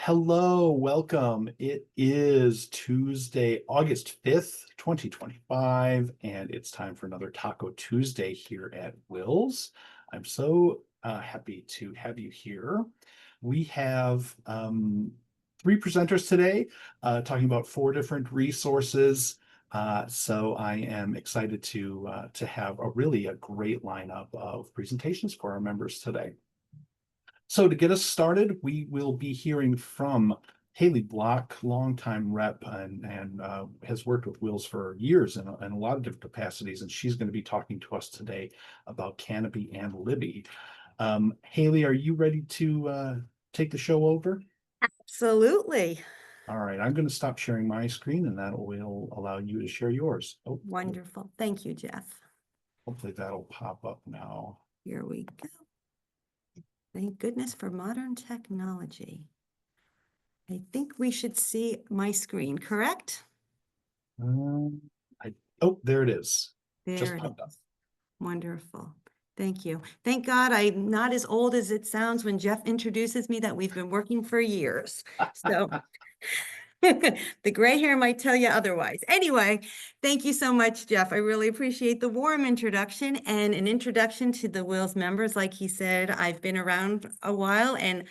Hello, welcome. It is Tuesday, August 5th, 2025, and it's time for another Taco Tuesday here at WiLS. I'm so happy to have you here. We have three presenters today talking about four different resources. So I am excited to have a great lineup of presentations for our members today. So to get us started, we will be hearing from Haley Block, longtime rep and has worked with WiLS for years in a lot of different capacities, and she's going to be talking to us today about Kanopy and Libby. Haley, are you ready to take the show over? Absolutely. All right, I'm going to stop sharing my screen, and that will allow you to share yours. Oh, Wonderful. Thank you, Jeff. hopefully that'll pop up now. Here we go. Thank goodness for modern technology. I think we should see my screen, correct? Oh, there it is. There Just it popped up. is. Wonderful. Thank you. Thank God I'm not as old as it sounds when Jeff introduces me that we've been working for years. So the gray hair might tell you otherwise. Anyway, thank you so much, Jeff. I really appreciate the warm introduction and an introduction to the WiLS members. Like he said, I've been around a while and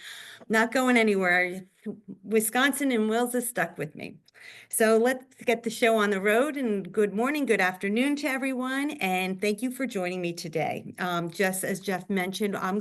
not going anywhere. Wisconsin and WiLS is stuck with me. So let's get the show on the road, and good morning, good afternoon to everyone. And thank you for joining me today. Just as Jeff mentioned, I'm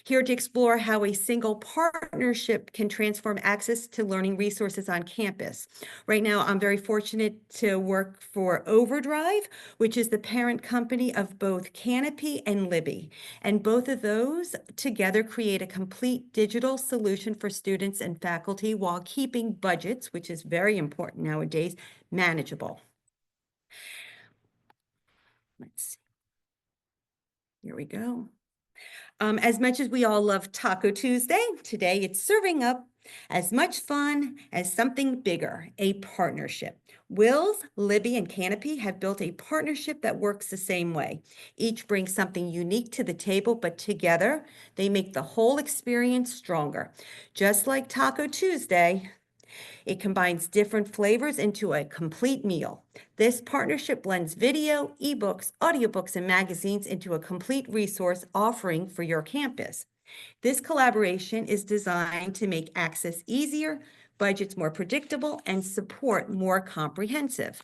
here to explore how a single partnership can transform access to learning resources on campus. Right now, I'm very fortunate to work for OverDrive, which is the parent company of both Kanopy and Libby. And both of those together create a complete digital solution for students and faculty while keeping budgets, which is very important nowadays, manageable. Let's see. Here we go. As much as we all love Taco Tuesday, today it's serving up as much fun as something bigger, a partnership. WiLS, Libby, and Kanopy have built a partnership that works the same way. Each brings something unique to the table, but together they make the whole experience stronger. Just like Taco Tuesday, it combines different flavors into a complete meal. This partnership blends video, ebooks, audiobooks, and magazines into a complete resource offering for your campus. This collaboration is designed to make access easier, budgets more predictable, and support more comprehensive.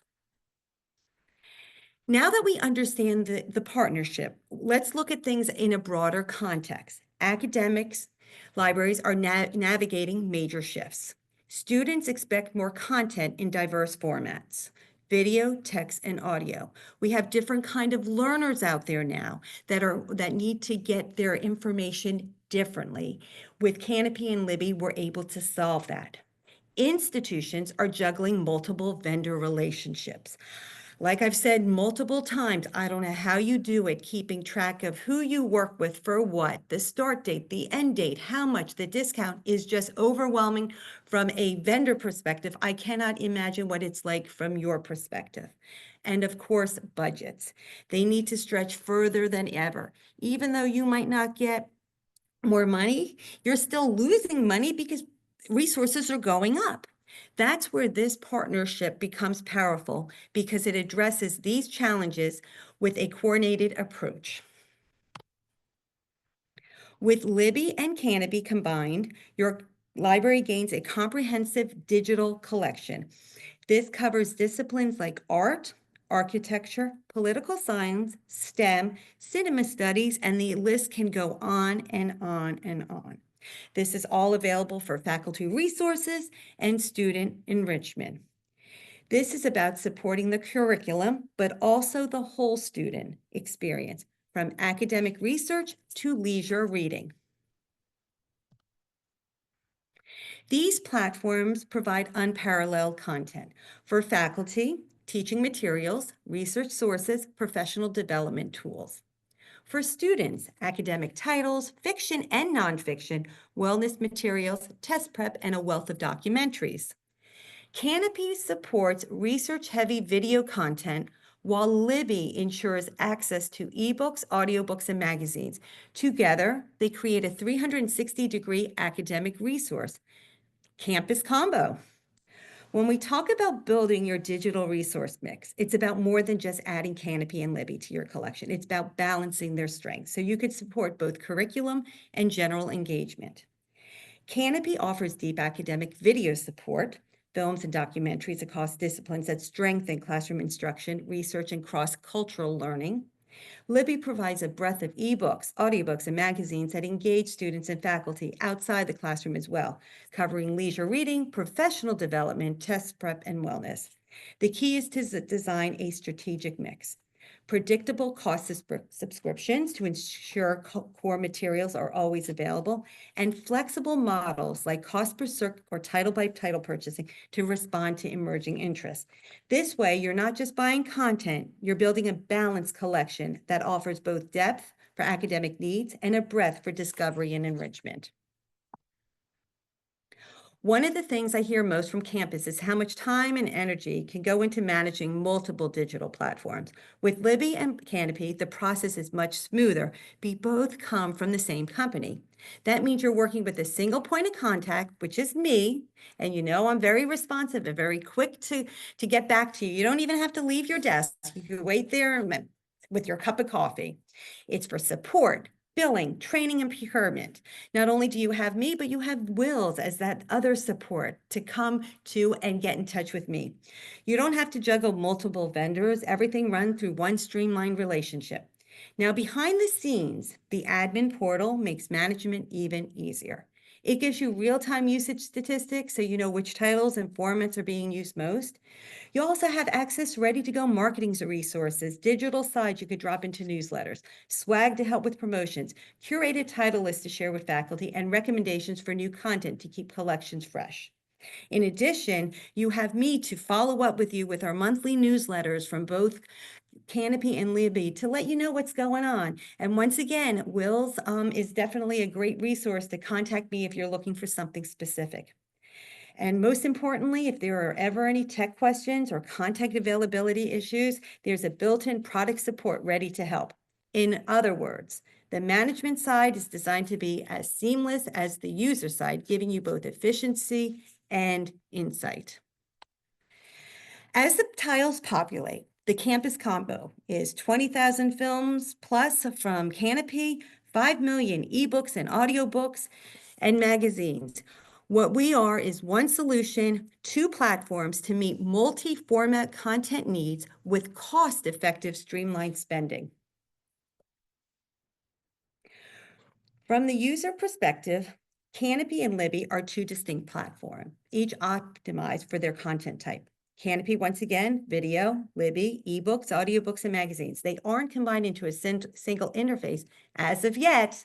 Now that we understand the partnership, let's look at things in a broader context. Academics, libraries are navigating major shifts. Students expect more content in diverse formats: video, text, and audio. We have different kind of learners out there now that need to get their information differently. With Kanopy and Libby, we're able to solve that. Institutions are juggling multiple vendor relationships. Like I've said multiple times, I don't know how you do it, keeping track of who you work with for what, the start date, the end date, how much, the discount is just overwhelming from a vendor perspective. I cannot imagine what it's like from your perspective. And of course, budgets. They need to stretch further than ever. Even though you might not get more money, you're still losing money because resources are going up. That's where this partnership becomes powerful because it addresses these challenges with a coordinated approach. With Libby and Kanopy combined, your library gains a comprehensive digital collection. This covers disciplines like art, architecture, political science, STEM, cinema studies, and the list can go on and on and on. This is all available for faculty resources and student enrichment. This is about supporting the curriculum, but also the whole student experience, from academic research to leisure reading. These platforms provide unparalleled content for faculty, teaching materials, research sources, professional development tools. For students, academic titles, fiction and nonfiction, wellness materials, test prep, and a wealth of documentaries. Kanopy supports research-heavy video content, while Libby ensures access to ebooks, audiobooks, and magazines. Together, they create a 360-degree academic resource. Campus combo. When we talk about building your digital resource mix, it's about more than just adding Kanopy and Libby to your collection. It's about balancing their strengths so you could support both curriculum and general engagement. Kanopy offers deep academic video support, films and documentaries across disciplines that strengthen classroom instruction, research, and cross-cultural learning. Libby provides a breadth of ebooks, audiobooks, and magazines that engage students and faculty outside the classroom as well, covering leisure reading, professional development, test prep, and wellness. The key is to design a strategic mix. Predictable cost subscriptions to ensure core materials are always available, and flexible models like cost per circ or title by title purchasing to respond to emerging interests. This way, you're not just buying content, you're building a balanced collection that offers both depth for academic needs and a breadth for discovery and enrichment. One of the things I hear most from campus is how much time and energy can go into managing multiple digital platforms. With Libby and Kanopy, the process is much smoother. We both come from the same company. That means you're working with a single point of contact, which is me, and you know I'm very responsive and very quick to get back to you. You don't even have to leave your desk. You can wait there with your cup of coffee. It's for support, billing, training, and procurement. Not only do you have me, but you have WiLS as that other support to come to and get in touch with me. You don't have to juggle multiple vendors. Everything runs through one streamlined relationship. Now, behind the scenes, the admin portal makes management even easier. It gives you real-time usage statistics so you know which titles and formats are being used most. You also have access to ready-to-go marketing resources, digital sites you could drop into newsletters, swag to help with promotions, curated title lists to share with faculty, and recommendations for new content to keep collections fresh. In addition, you have me to follow up with you with our monthly newsletters from both Kanopy and Libby to let you know what's going on. And once again, WiLS is definitely a great resource to contact me if you're looking for something specific. And most importantly, if there are ever any tech questions or contact availability issues, there's a built-in product support ready to help. In other words, the management side is designed to be as seamless as the user side, giving you both efficiency and insight. As the tiles populate, the campus combo is 20,000 films plus from Kanopy, 5 million ebooks and audiobooks and magazines. What we are is one solution, two platforms to meet multi-format content needs with cost-effective streamlined spending. From the user perspective, Kanopy and Libby are two distinct platforms, each optimized for their content type. Kanopy, once again, video, Libby, ebooks, audiobooks, and magazines. They aren't combined into a single interface as of yet,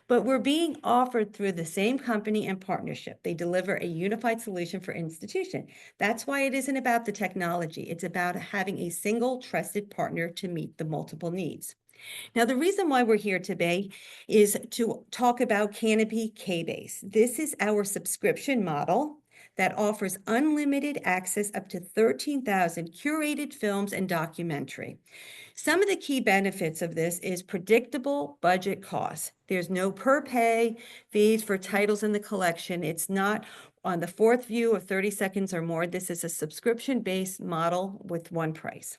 but we're being offered through the same company and partnership. They deliver a unified solution for institution. That's why it isn't about the technology. It's about having a single trusted partner to meet the multiple needs. Now, the reason why we're here today is to talk about Kanopy K-Base. This is our subscription model that offers unlimited access up to 13,000 curated films and documentary. Some of the key benefits of this is predictable budget costs. There's no per pay fees for titles in the collection. It's not on the fourth view of 30 seconds or more. This is a subscription-based model with one price.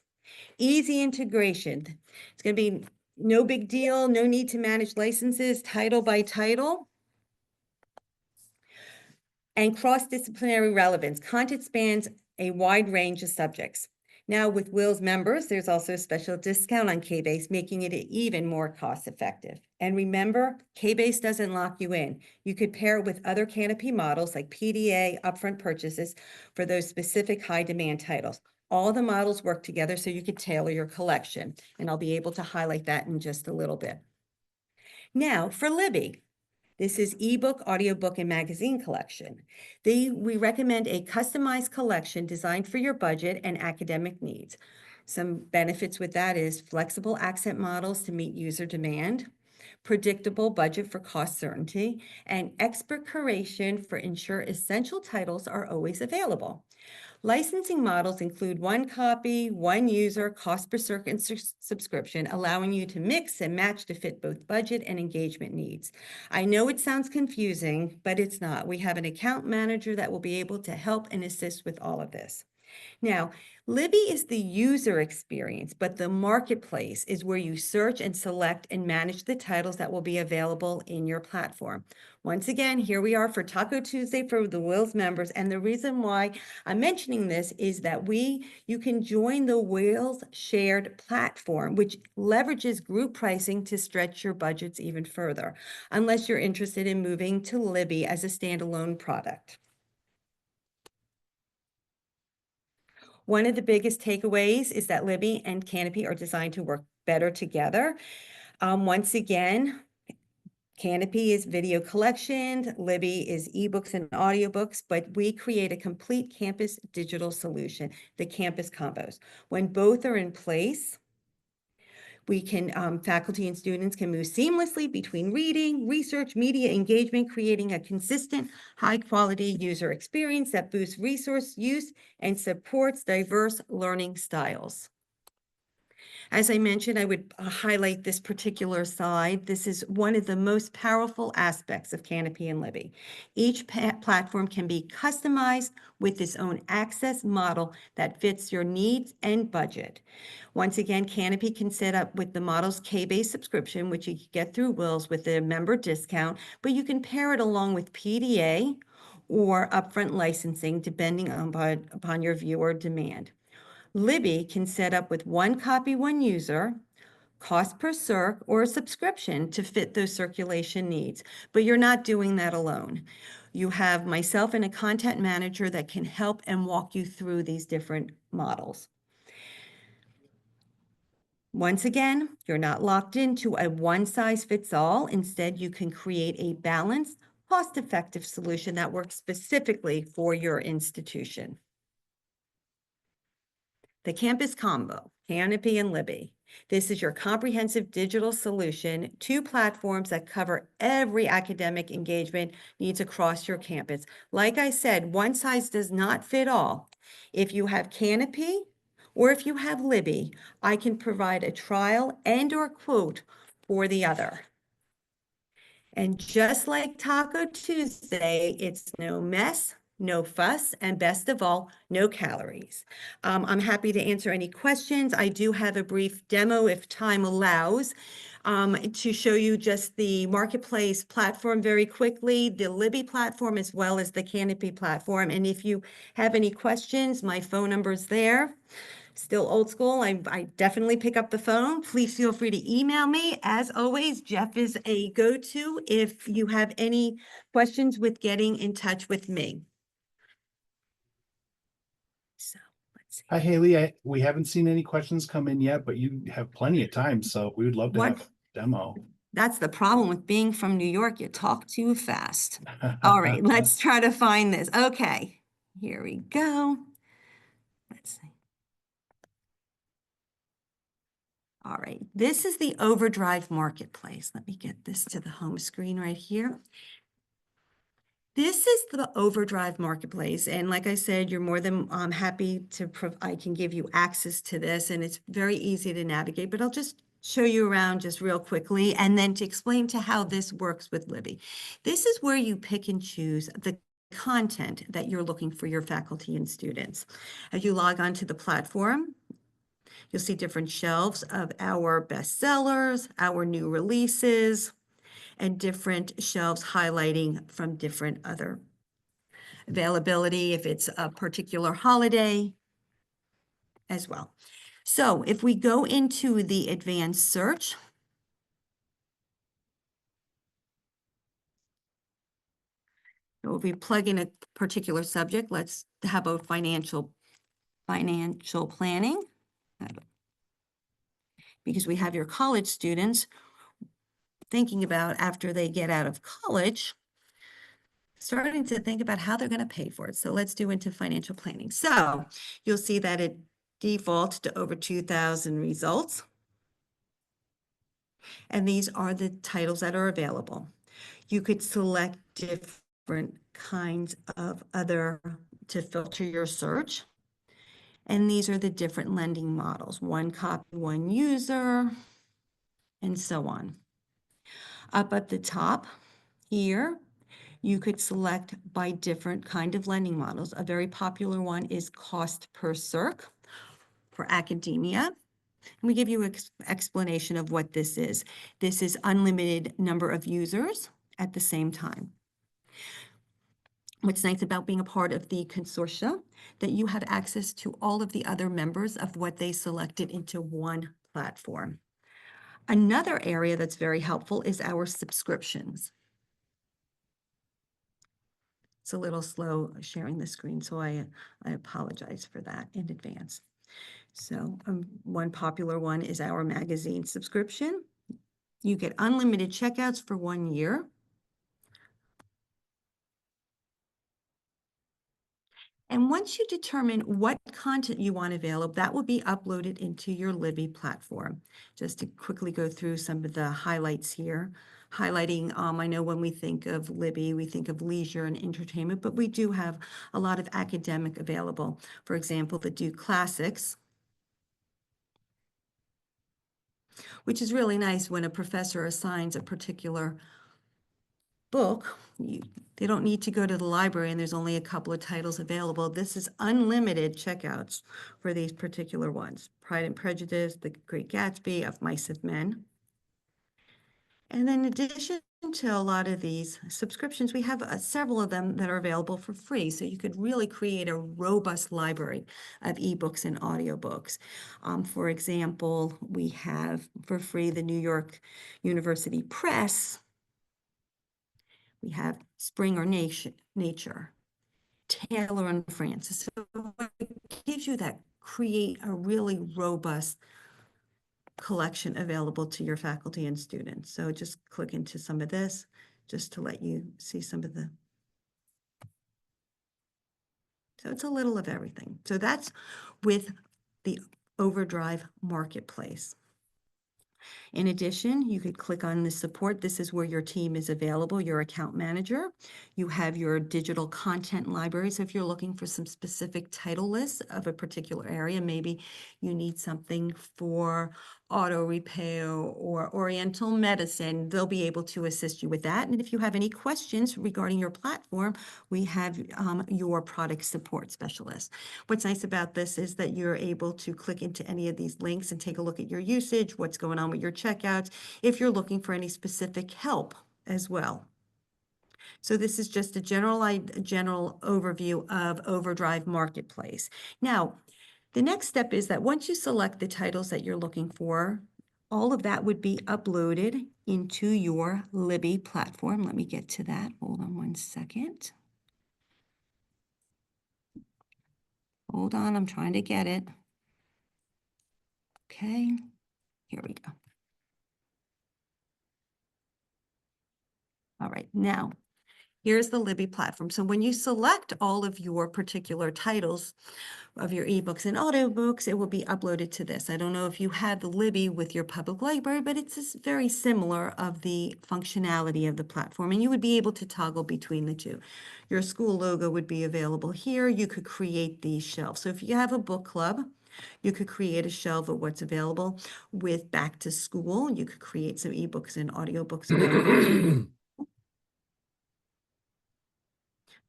Easy integration. It's going to be no big deal, no need to manage licenses title by title. And cross-disciplinary relevance. Content spans a wide range of subjects. Now with WiLS members, there's also a special discount on K-Base, making it even more cost-effective. And remember, K-Base doesn't lock you in. You could pair it with other Kanopy models like PDA, upfront purchases for those specific high-demand titles. All the models work together so you could tailor your collection, and I'll be able to highlight that in just a little bit. Now for Libby. This is ebook, audiobook, and magazine collection. We recommend a customized collection designed for your budget and academic needs. Some benefits with that is flexible accent models to meet user demand, predictable budget for cost certainty, and expert curation for ensure essential titles are always available. Licensing models include one copy, one user, cost per circuit subscription, allowing you to mix and match to fit both budget and engagement needs. I know it sounds confusing, but it's not. We have an account manager that will be able to help and assist with all of this. Now, Libby is the user experience, but the marketplace is where you search and select and manage the titles that will be available in your platform. Once again, here we are for Taco Tuesday for the WiLS members. And the reason why I'm mentioning this is that you can join the WiLS shared platform, which leverages group pricing to stretch your budgets even further, unless you're interested in moving to Libby as a standalone product. One of the biggest takeaways is that Libby and Kanopy are designed to work better together. Once again, Kanopy is video collection, Libby is ebooks and audiobooks, but we create a complete campus digital solution, the campus combos. When both are in place, faculty and students can move seamlessly between reading, research, media engagement, creating a consistent, high-quality user experience that boosts resource use and supports diverse learning styles. As I mentioned, I would highlight this particular slide. This is one of the most powerful aspects of Kanopy and Libby. Each platform can be customized with its own access model that fits your needs and budget. Once again, Kanopy can set up with the model's K-based subscription, which you can get through WiLS with a member discount, but you can pair it along with PDA or upfront licensing, depending upon your viewer demand. Libby can set up with one copy, one user, cost per circ, or a subscription to fit those circulation needs. But you're not doing that alone. You have myself and a content manager that can help and walk you through these different models. Once again, you're not locked into a one-size-fits-all. Instead, you can create a balanced, cost-effective solution that works specifically for your institution. The Campus Combo, Kanopy and Libby. This is your comprehensive digital solution, 2 platforms that cover every academic engagement needs across your campus. Like I said, one size does not fit all. If you have Kanopy or if you have Libby, I can provide a trial and/or quote for the other. And just like Taco Tuesday, it's no mess, no fuss, and best of all, no calories. I'm happy to answer any questions. I do have a brief demo if time allows to show you just the marketplace platform very quickly, the Libby platform as well as the Kanopy platform. And if you have any questions, my phone number's there. Still old school. I definitely pick up the phone. Please feel free to email me. As always, Jeff is a go-to if you have any questions with getting in touch with me. So let's see. Hi, Haley. We haven't seen any questions come in yet, but you have plenty of time, so we would love to have a demo. That's the problem with being from New York. You talk too fast. All right, let's try to find this. Okay, here we go. Let's see. All right, this is the OverDrive Marketplace. Let me get this to the home screen right here. This is the OverDrive Marketplace. And like I said, you're more than happy to I can give you access to this, and it's very easy to navigate, but I'll just show you around just real quickly and then to explain to how this works with Libby. This is where you pick and choose the content that you're looking for your faculty and students. As you log on to the platform, you'll see different shelves of our bestsellers, our new releases, and different shelves highlighting from different other availability if it's a particular holiday as well. So if we go into the advanced search, so if we plug in a particular subject, let's have a financial planning, because we have your college students thinking about after they get out of college, starting to think about how they're going to pay for it. So let's do into financial planning. So you'll see that it defaults to over 2,000 results. And these are the titles that are available. You could select different kinds of other to filter your search. And these are the different lending models, one copy, one user, and so on. Up at the top here, you could select by different kind of lending models. A very popular one is cost per circ for academia. And we give you an explanation of what this is. This is unlimited number of users at the same time. What's nice about being a part of the consortia, that you have access to all of the other members of what they selected into one platform. Another area that's very helpful is our subscriptions. It's a little slow sharing the screen, so I apologize for that in advance. So one popular one is our magazine subscription. You get unlimited checkouts for 1 year. And once you determine what content you want available, that will be uploaded into your Libby platform. Just to quickly go through some of the highlights here. Highlighting, I know when we think of Libby, we think of leisure and entertainment, but we do have a lot of academic available. For example, the Do Classics, which is really nice when a professor assigns a particular book. They don't need to go to the library and there's only a couple of titles available. This is unlimited checkouts for these particular ones. Pride and Prejudice, The Great Gatsby, Of Mice and Men. And in addition to a lot of these subscriptions, we have several of them that are available for free. So you could really create a robust library of ebooks and audiobooks. For example, we have for free the New York University Press. We have Spring or Nature, Taylor and Francis. So it gives you that, create a really robust collection available to your faculty and students. So just click into some of this just to let you see some of the. So it's a little of everything. So that's with the OverDrive Marketplace. In addition, you could click on the support. This is where your team is available, your account manager. You have your digital content library. So if you're looking for some specific title lists of a particular area, maybe you need something for auto repair or oriental medicine, they'll be able to assist you with that. And if you have any questions regarding your platform, we have your product support specialist. What's nice about this is that you're able to click into any of these links and take a look at your usage, what's going on with your checkouts, if you're looking for any specific help as well. So this is just a general overview of OverDrive Marketplace. Now, the next step is that once you select the titles that you're looking for, all of that would be uploaded into your Libby platform. Let me get to that. Hold on one second. Hold on, I'm trying to get it. Okay, here we go. All right, now, here's the Libby platform. So when you select all of your particular titles of your ebooks and audiobooks, it will be uploaded to this. I don't know if you had the Libby with your public library, but it's very similar of the functionality of the platform, and you would be able to toggle between the two. Your school logo would be available here. You could create these shelves. So if you have a book club, you could create a shelf of what's available. With back to school, you could create some ebooks and audiobooks available.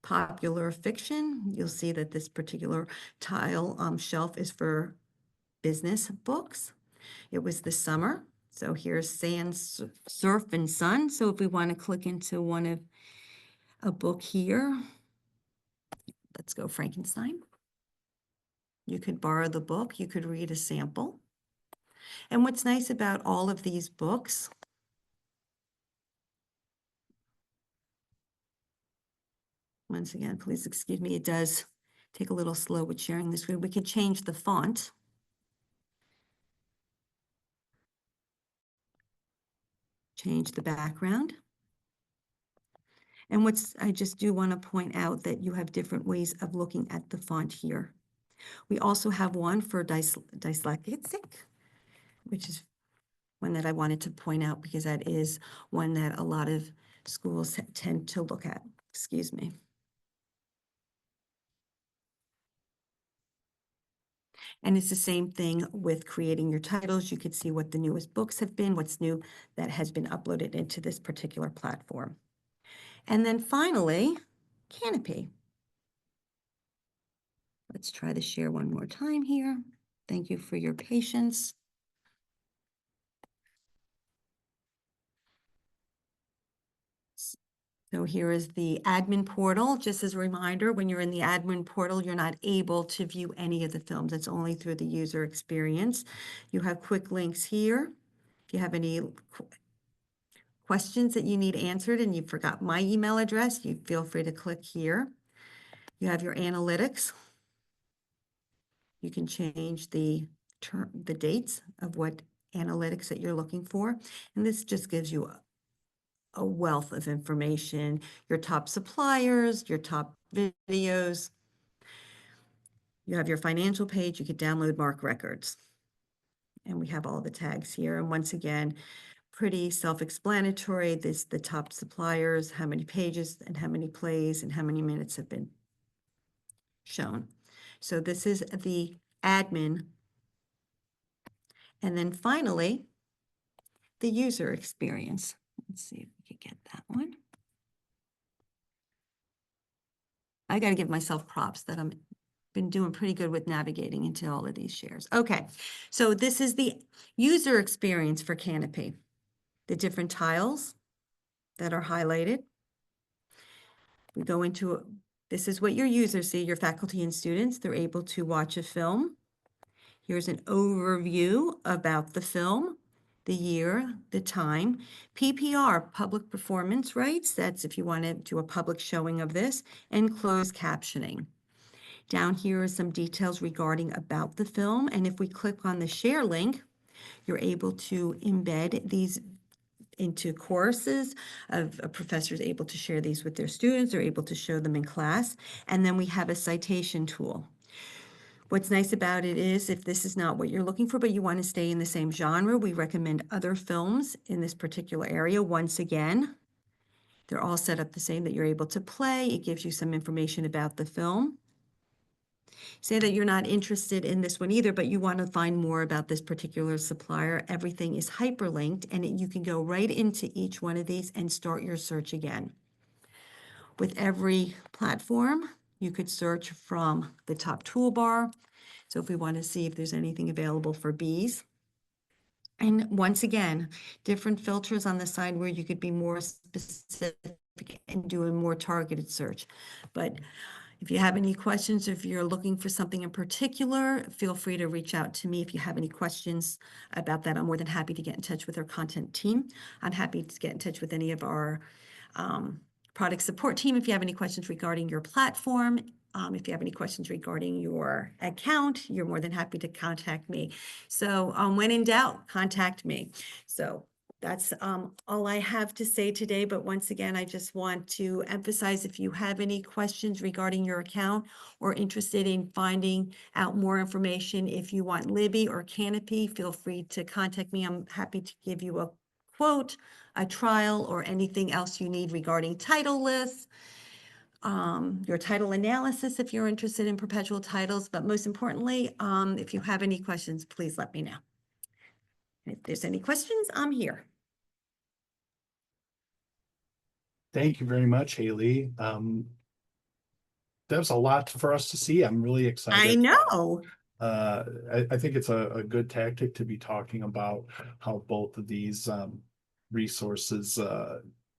Popular fiction, you'll see that this particular tile shelf is for business books. It was the summer, so here's sand, surf, and sun. So if we want to click into one of a book here, let's go Frankenstein. You could borrow the book, you could read a sample. And what's nice about all of these books, once again, please excuse me, it does take a little slow with sharing the screen. We could change the font. Change the background. And I just do want to point out that you have different ways of looking at the font here. We also have one for dyslexic, which is one that I wanted to point out because that is one that a lot of schools tend to look at. Excuse me. And it's the same thing with creating your titles. You could see what the newest books have been, what's new that has been uploaded into this particular platform. And then finally, Kanopy. Let's try to share one more time here. Thank you for your patience. So here is the admin portal. Just as a reminder, when you're in the admin portal, you're not able to view any of the films. It's only through the user experience. You have quick links here. If you have any questions that you need answered and you forgot my email address, you feel free to click here. You have your analytics. You can change the dates of what analytics that you're looking for. And this just gives you a wealth of information, your top suppliers, your top videos. You have your financial page. You could download mark records. And we have all the tags here. And once again, pretty self-explanatory. This the top suppliers, how many pages and how many plays and how many minutes have been shown. So this is the admin. And then finally, the user experience. Let's see if we can get that one. I got to give myself props that I'm been doing pretty good with navigating into all of these shares. Okay, so this is the user experience for Kanopy. The different tiles that are highlighted. We go into, this is what your users see, your faculty and students. They're able to watch a film. Here's an overview about the film, the year, the time. PPR, public performance rights. That's if you want to do a public showing of this, and closed captioning. Down here are some details regarding about the film. And if we click on the share link, you're able to embed these into courses of professors able to share these with their students. They're able to show them in class. And then we have a citation tool. What's nice about it is if this is not what you're looking for, but you want to stay in the same genre, we recommend other films in this particular area. Once again, they're all set up the same that you're able to play. It gives you some information about the film. Say that you're not interested in this one either, but you want to find more about this particular supplier. Everything is hyperlinked and you can go right into each one of these and start your search again. With every platform, you could search from the top toolbar. So if we want to see if there's anything available for bees. And once again, different filters on the side where you could be more specific and do a more targeted search. But if you have any questions, if you're looking for something in particular, feel free to reach out to me if you have any questions about that. I'm more than happy to get in touch with our content team. I'm happy to get in touch with any of our product support team if you have any questions regarding your platform. If you have any questions regarding your account, you're more than happy to contact me. So when in doubt, contact me. So that's all I have to say today. But once again, I just want to emphasize if you have any questions regarding your account or interested in finding out more information, if you want Libby or Kanopy, feel free to contact me. I'm happy to give you a quote, a trial, or anything else you need regarding title lists, your title analysis if you're interested in perpetual titles. But most importantly, if you have any questions, please let me know. If there's any questions, I'm here. Thank you very much, Haley. There's a lot for us to see. I'm really excited. I know. I think it's a good tactic to be talking about how both of these resources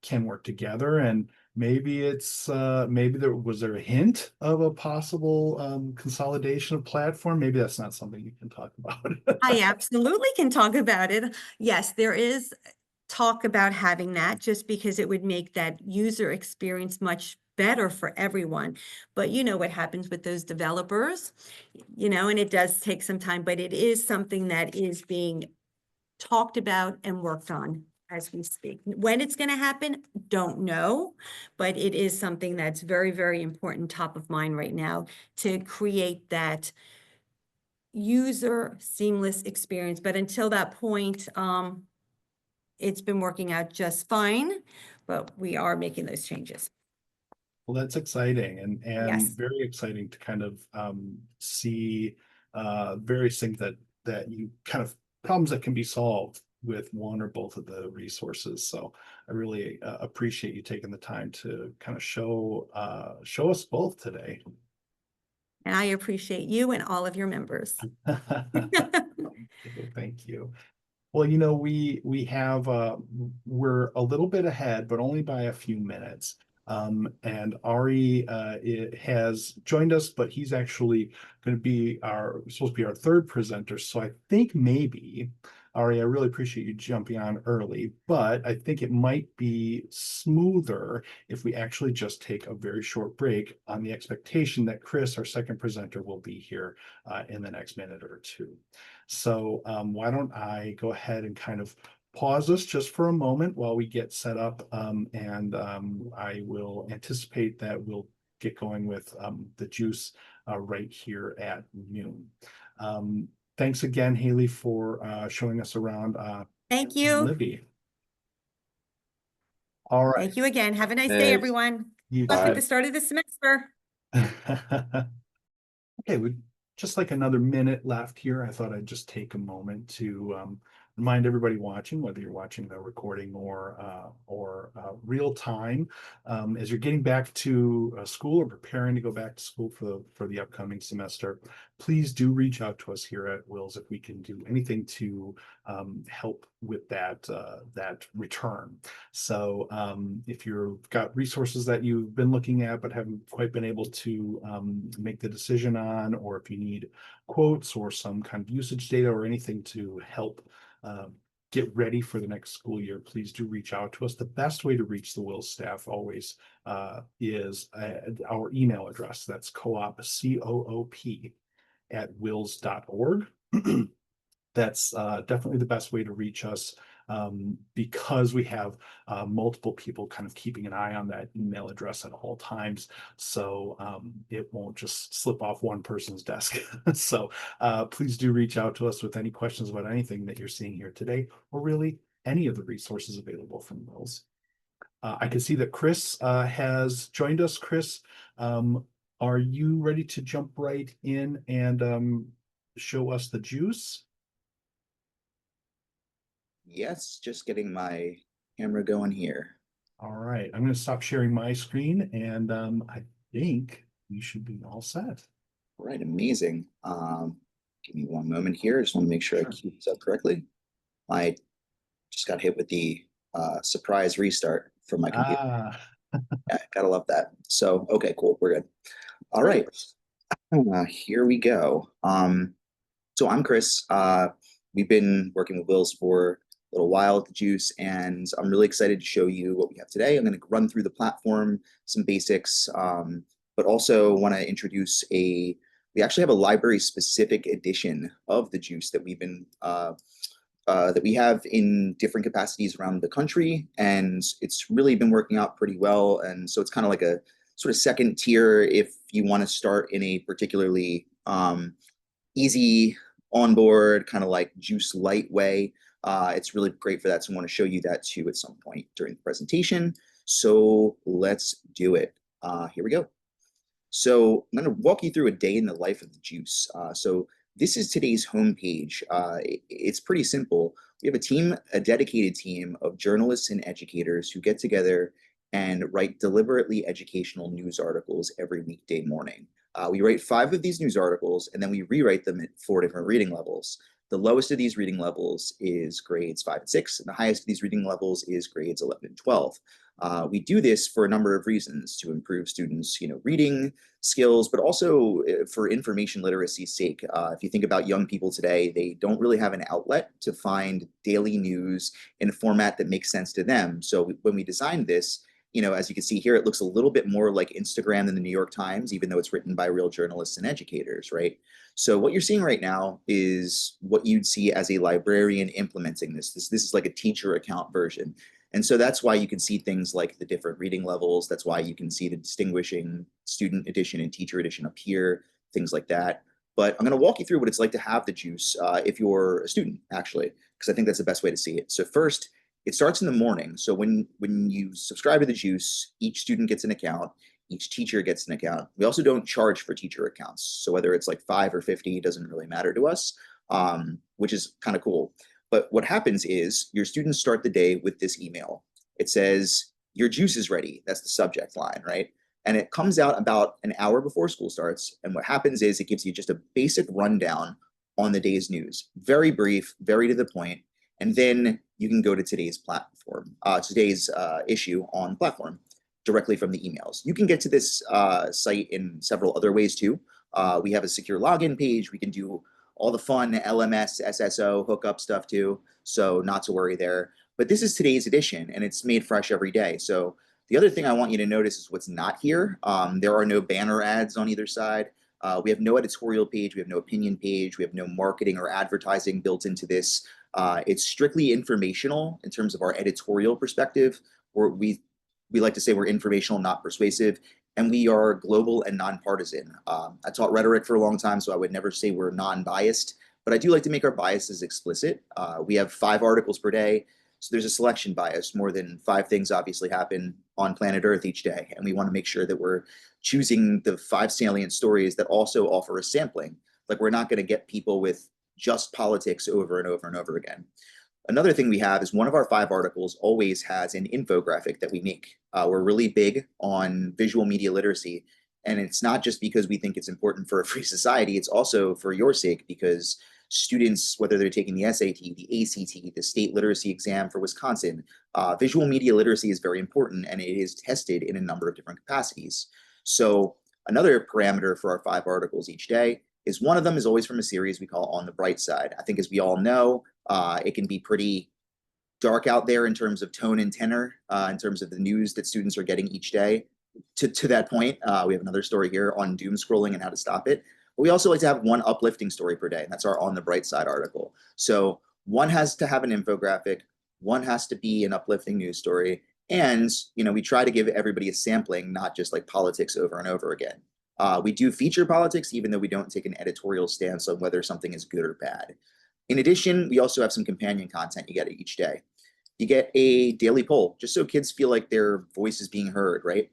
can work together, and maybe it's maybe there a hint of a possible consolidation of platform. Maybe that's not something you can talk about. I absolutely can talk about it. Yes, there is talk about having that just because it would make that user experience much better for everyone. But you know what happens with those developers, and it does take some time, but it is something that is being talked about and worked on as we speak. When it's going to happen, don't know, but it is something that's very, very important, top of mind right now, to create that user seamless experience. But until that point, it's been working out just fine, but we are making those changes. Well, that's exciting and Yes. very exciting to kind of see various things that you kind of problems that can be solved with one or both of the resources. So I really appreciate you taking the time to kind of show us both today. And I appreciate you and all of your members. Thank you. Well, we have we're a little bit ahead, but only by a few minutes. And Ari has joined us, but he's actually going to be supposed to be our third presenter. So I think maybe, Ari, I really appreciate you jumping on early, but I think it might be smoother if we actually just take a very short break on the expectation that Chris, our second presenter, will be here in the next minute or two. So why don't I go ahead and kind of pause us just for a moment while we get set up, and I will anticipate that we'll get going with the juice right here at noon. Thanks again, Haley, for showing us around. Thank you. Libby. All right. Thank you again. Have a nice day, everyone. You Good luck with too. the start of the semester. Okay, we just like another minute left here. I thought I'd just take a moment to remind everybody watching, whether you're watching the recording or real time, as you're getting back to school or preparing to go back to school for the upcoming semester, please do reach out to us here at WiLS if we can do anything to help with that return. So if you've got resources that you've been looking at but haven't quite been able to make the decision on, or if you need quotes or some kind of usage data or anything to help get ready for the next school year, please do reach out to us. The best way to reach the WiLS staff always is our email address. That's coop, COOP, at wils.org. That's definitely the best way to reach us, because we have multiple people kind of keeping an eye on that email address at all times. So it won't just slip off one person's desk. So please do reach out to us with any questions about anything that you're seeing here today, or really any of the resources available from WiLS. I can see that Chris has joined us. Chris, are you ready to jump right in and show us the juice? Yes, just getting my camera going here. All right, I'm going to stop sharing my screen, and I think we should be all set. All right, amazing. Give me one moment here. I just want to make sure I queue this up correctly. I just got hit with the surprise restart from my computer. Yeah, gotta love that. So, okay, cool, we're good. All right, here we go. So I'm Chris. We've been working with WiLS for a little while at the Juice, and I'm really excited to show you what we have today. I'm going to run through the platform, some basics, but also want to introduce we actually have a library-specific edition of the Juice that we've been that we have in different capacities around the country, and it's really been working out pretty well. And so it's kind of like a sort of second tier if you want to start in a particularly easy onboard, kind of like Juice light way. It's really great for that. So I want to show you that too at some point during the presentation. So let's do it. Here we go. So I'm going to walk you through a day in the life of the Juice. So this is today's homepage. It's pretty simple. We have a dedicated team of journalists and educators who get together and write deliberately educational news articles every weekday morning. We write 5 of these news articles, and then we rewrite them at 4 different reading levels. The lowest of these reading levels is grades 5 and 6, and the highest of these reading levels is grades 11 and 12. We do this for a number of reasons: to improve students' reading skills, but also for information literacy's sake. If you think about young people today, they don't really have an outlet to find daily news in a format that makes sense to them. So when we designed this, as you can see here, it looks a little bit more like Instagram than the New York Times, even though it's written by real journalists and educators, right? So what you're seeing right now is what you'd see as a librarian implementing this. This is like a teacher account version. And so that's why you can see things like the different reading levels. That's why you can see the distinguishing student edition and teacher edition up here, things like that. But I'm going to walk you through what it's like to have the Juice if you're a student, actually, because I think that's the best way to see it. So first, it starts in the morning. So when you subscribe to the Juice, each student gets an account, each teacher gets an account. We also don't charge for teacher accounts. So whether it's like 5 or 50, doesn't really matter to us, which is kind of cool. But what happens is your students start the day with this email. It says, your juice is ready. That's the subject line, right? And it comes out about an hour before school starts. And what happens is it gives you just a basic rundown on the day's news. Very brief, very to the point. And then you can go to today's platform, today's issue on the platform directly from the emails. You can get to this site in several other ways too. We have a secure login page. We can do all the fun LMS, SSO hookup stuff too. So not to worry there. But this is today's edition and it's made fresh every day. So the other thing I want you to notice is what's not here. There are no banner ads on either side. We have no editorial page. We have no opinion page. We have no marketing or advertising built into this. It's strictly informational in terms of our editorial perspective. We like to say we're informational, not persuasive. And we are global and nonpartisan. I taught rhetoric for a long time, so I would never say we're non-biased, but I do like to make our biases explicit. We have 5 articles per day, so there's a selection bias. More than 5 things obviously happen on planet Earth each day, and we want to make sure that we're choosing the 5 salient stories that also offer a sampling. Like, we're not going to get people with just politics over and over and over again. Another thing we have is one of our 5 articles always has an infographic that we make. We're really big on visual media literacy. And it's not just because we think it's important for a free society, it's also for your sake, because students, whether they're taking the SAT, the ACT, the state literacy exam for Wisconsin, visual media literacy is very important and it is tested in a number of different capacities. So another parameter for our 5 articles each day is one of them is always from a series we call On the Bright Side. I think, as we all know, it can be pretty dark out there in terms of tone and tenor, in terms of the news that students are getting each day. To that point, we have another story here on doom scrolling and how to stop it. But we also like to have one uplifting story per day, and that's our On the Bright Side article. So one has to have an infographic, one has to be an uplifting news story, and we try to give everybody a sampling, not just like politics over and over again. We do feature politics, even though we don't take an editorial stance on whether something is good or bad. In addition, we also have some companion content you get each day. You get a daily poll, just so kids feel like their voice is being heard, right?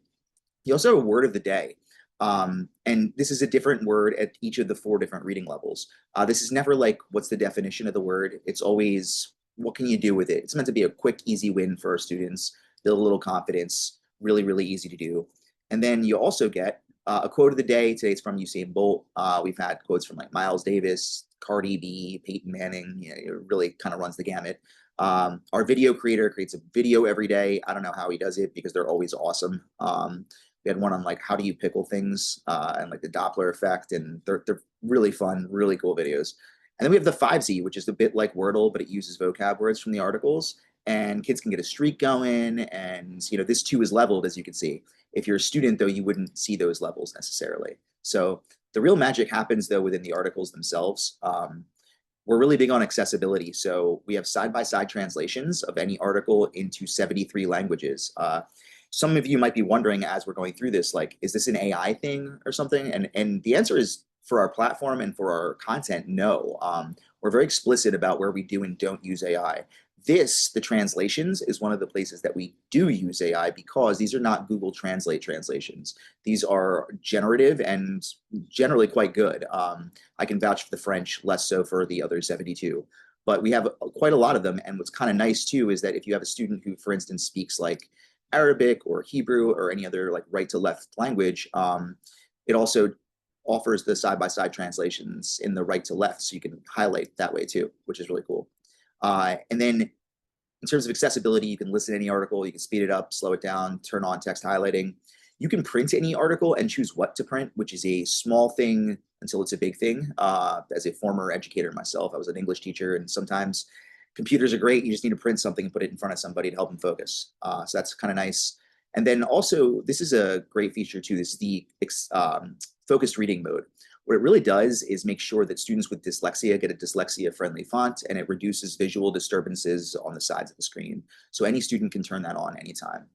You also have a word of the day. And this is a different word at each of the 4 different reading levels. This is never like, what's the definition of the word? It's always, what can you do with it? It's meant to be a quick, easy win for our students, build a little confidence, really, really easy to do. And then you also get a quote of the day. Today it's from Usain Bolt. We've had quotes from like Miles Davis, Cardi B, Peyton Manning. It really kind of runs the gamut. Our video creator creates a video every day. I don't know how he does it because they're always awesome. We had one on like how do you pickle things and like the Doppler effect, and they're really fun, really cool videos. And then we have the 5Z, which is a bit like Wordle, but it uses vocab words from the articles, and kids can get a streak going. And this too is leveled, as you can see. If you're a student, though, you wouldn't see those levels necessarily. So the real magic happens, though, within the articles themselves. We're really big on accessibility. So we have side-by-side translations of any article into 73 languages. Some of you might be wondering as we're going through this, like, is this an AI thing or something? And the answer is, for our platform and for our content, no. We're very explicit about where we do and don't use AI. The translations, is one of the places that we do use AI because these are not Google Translate translations. These are generative and generally quite good. I can vouch for the French, less so for the other 72. But we have quite a lot of them. And what's kind of nice too is that if you have a student who, for instance, speaks like Arabic or Hebrew or any other like right to left language, it also offers the side-by-side translations in the right to left, so you can highlight that way too, which is really cool. And then in terms of accessibility, you can listen to any article, you can speed it up, slow it down, turn on text highlighting. You can print any article and choose what to print, which is a small thing until it's a big thing. As a former educator myself, I was an English teacher, and sometimes computers are great. You just need to print something and put it in front of somebody to help them focus. So that's kind of nice. And then also, this is a great feature too. This is the focused reading mode. What it really does is make sure that students with dyslexia get a dyslexia-friendly font, and it reduces visual disturbances on the sides of the screen. So any student can turn that on anytime.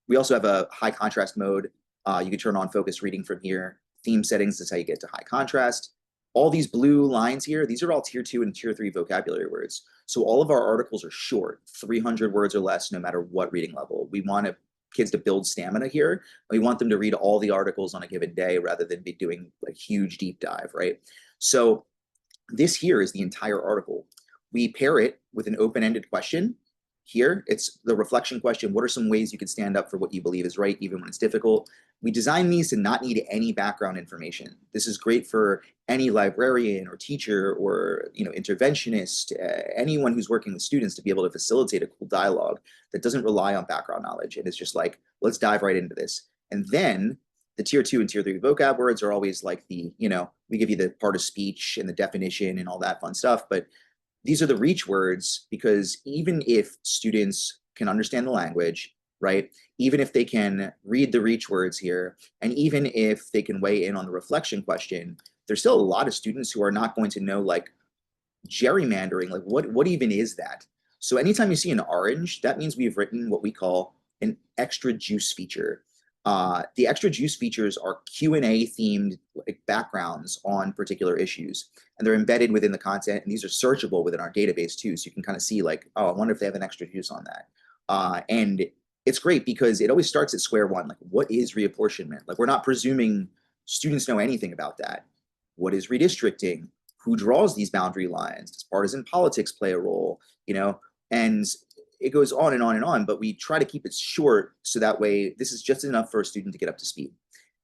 We also have a high contrast mode. You can turn on focused reading from here. Theme settings is how you get to high contrast. All these blue lines here, these are all tier 2 and tier 3 vocabulary words. So all of our articles are short, 300 words or less, no matter what reading level. We want kids to build stamina here. We want them to read all the articles on a given day rather than be doing like huge deep dive, right? So this here is the entire article. We pair it with an open-ended question. Here, it's the reflection question. What are some ways you can stand up for what you believe is right, even when it's difficult? We design these to not need any background information. This is great for any librarian or teacher or interventionist, anyone who's working with students to be able to facilitate a cool dialogue that doesn't rely on background knowledge. And it's just like, let's dive right into this. And then the tier 2 and tier 3 vocab words are always like we give you the part of speech and the definition and all that fun stuff. But these are the reach words, because even if students can understand the language, right? Even if they can read the reach words here, and even if they can weigh in on the reflection question, there's still a lot of students who are not going to know like gerrymandering, like what even is that? So anytime you see an orange, that means we've written what we call an extra juice feature. The extra juice features are Q&A themed like backgrounds on particular issues, and they're embedded within the content, and these are searchable within our database too. So you can kind of see like, oh, I wonder if they have an extra juice on that. And it's great because it always starts at square one. Like, what is reapportionment? Like, we're not presuming students know anything about that. What is redistricting? Who draws these boundary lines? Does partisan politics play a role? And it goes on and on and on, but we try to keep it short so that way this is just enough for a student to get up to speed.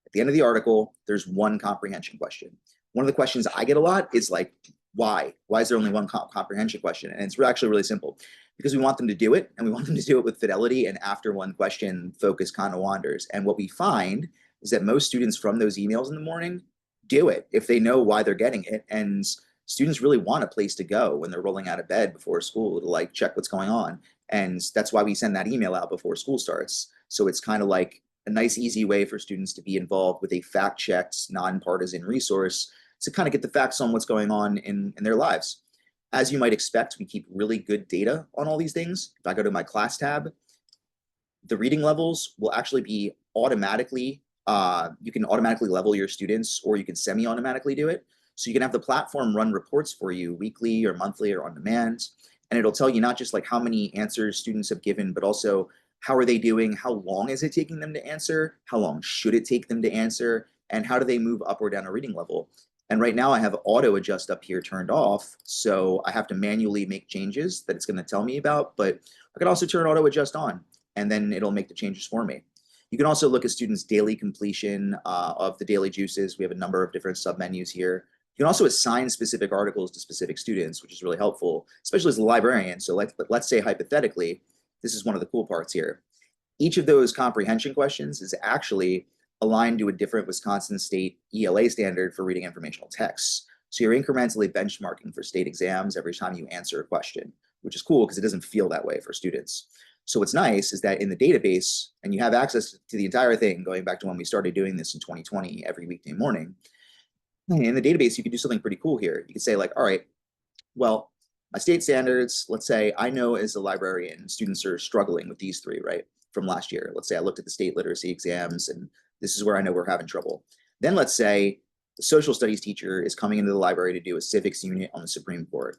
At the end of the article, there's one comprehension question. One of the questions I get a lot is like, why? Why is there only one comprehension question? And it's actually really simple, because we want them to do it, and we want them to do it with fidelity, and after one question, focus kind of wanders. And what we find is that most students from those emails in the morning do it if they know why they're getting it. And students really want a place to go when they're rolling out of bed before school to like check what's going on. And that's why we send that email out before school starts. So it's kind of like a nice, easy way for students to be involved with a fact-checked, nonpartisan resource to kind of get the facts on what's going on in their lives. As you might expect, we keep really good data on all these things. If I go to my class tab, the reading levels will actually be automatically, you can automatically level your students, or you can semi-automatically do it. So you can have the platform run reports for you weekly or monthly or on demand. And it'll tell you not just like how many answers students have given, but also how are they doing, how long is it taking them to answer, how long should it take them to answer, and how do they move up or down a reading level. And right now I have auto adjust up here turned off, so I have to manually make changes that it's going to tell me about, but I can also turn auto adjust on, and then it'll make the changes for me. You can also look at students' daily completion of the daily juices. We have a number of different submenus here. You can also assign specific articles to specific students, which is really helpful, especially as a librarian. So let's say hypothetically, this is one of the cool parts here. Each of those comprehension questions is actually aligned to a different Wisconsin state ELA standard for reading informational texts. So you're incrementally benchmarking for state exams every time you answer a question, which is cool because it doesn't feel that way for students. So what's nice is that in the database, and you have access to the entire thing going back to when we started doing this in 2020 every weekday morning, in the database, you can do something pretty cool here. You can say like, all right, well, my state standards, let's say I know as a librarian, students are struggling with these three, right, from last year. Let's say I looked at the state literacy exams, and this is where I know we're having trouble. Then let's say the social studies teacher is coming into the library to do a civics unit on the Supreme Court.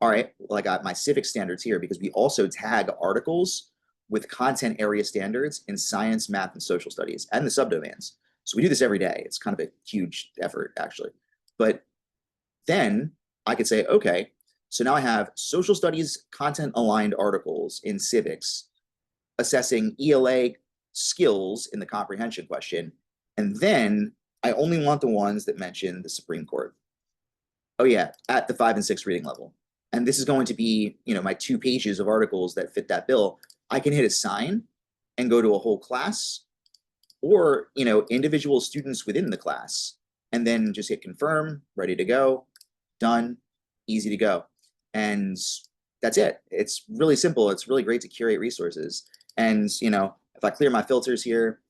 All right, well, I got my civics standards here because we also tag articles with content area standards in science, math, and social studies, and the subdomains. So we do this every day. It's kind of a huge effort, actually. But then I could say, okay, so now I have social studies content aligned articles in civics assessing ELA skills in the comprehension question. And then I only want the ones that mention the Supreme Court. Oh yeah, at the 5 and 6 reading level. And this is going to be, my 2 pages of articles that fit that bill. I can hit assign and go to a whole class, or individual students within the class, and then just hit confirm, ready to go, done, easy to go. And that's it. It's really simple. It's really great to curate resources. And if I clear my filters here,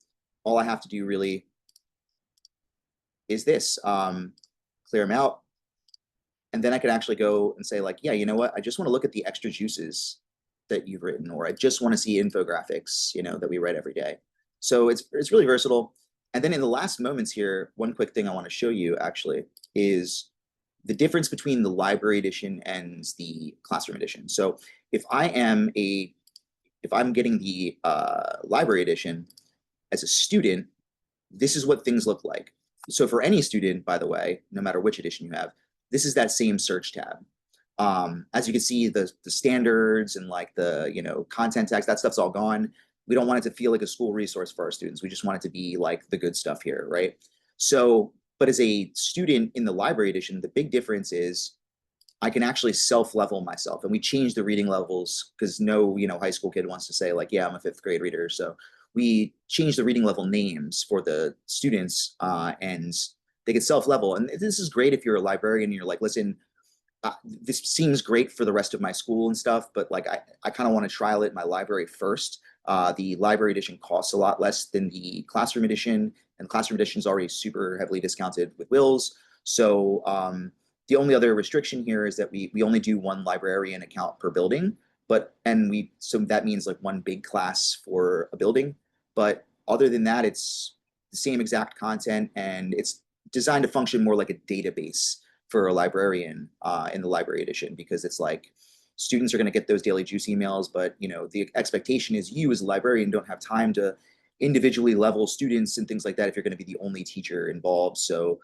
all I have to do really is this, clear them out. And then I can actually go and say like, yeah, you know what? I just want to look at the extra juices that you've written, or I just want to see infographics, that we write every day. So it's really versatile. And then in the last moments here, one quick thing I want to show you actually is the difference between the library edition and the classroom edition. So if I am a if I'm getting the library edition as a student, this is what things look like. So for any student, by the way, no matter which edition you have, this is that same search tab. As you can see, the standards and like the content tags, that stuff's all gone. We don't want it to feel like a school resource for our students. We just want it to be like the good stuff here, right? So, but as a student in the library edition, the big difference is I can actually self-level myself. And we change the reading levels because no, high school kid wants to say like, yeah, I'm a fifth grade reader. So we change the reading level names for the students and they can self-level. And this is great if you're a librarian and you're like, listen, this seems great for the rest of my school and stuff, but like I kind of want to trial it in my library first. The library edition costs a lot less than the classroom edition, and classroom edition is already super heavily discounted with WiLS. So the only other restriction here is that we only do one librarian account per building, so that means like one big class for a building. But other than that, it's the same exact content, and it's designed to function more like a database for a librarian in the library edition, because it's like students are going to get those daily juice emails, but the expectation is you as a librarian don't have time to individually level students and things like that if you're going to be the only teacher involved. So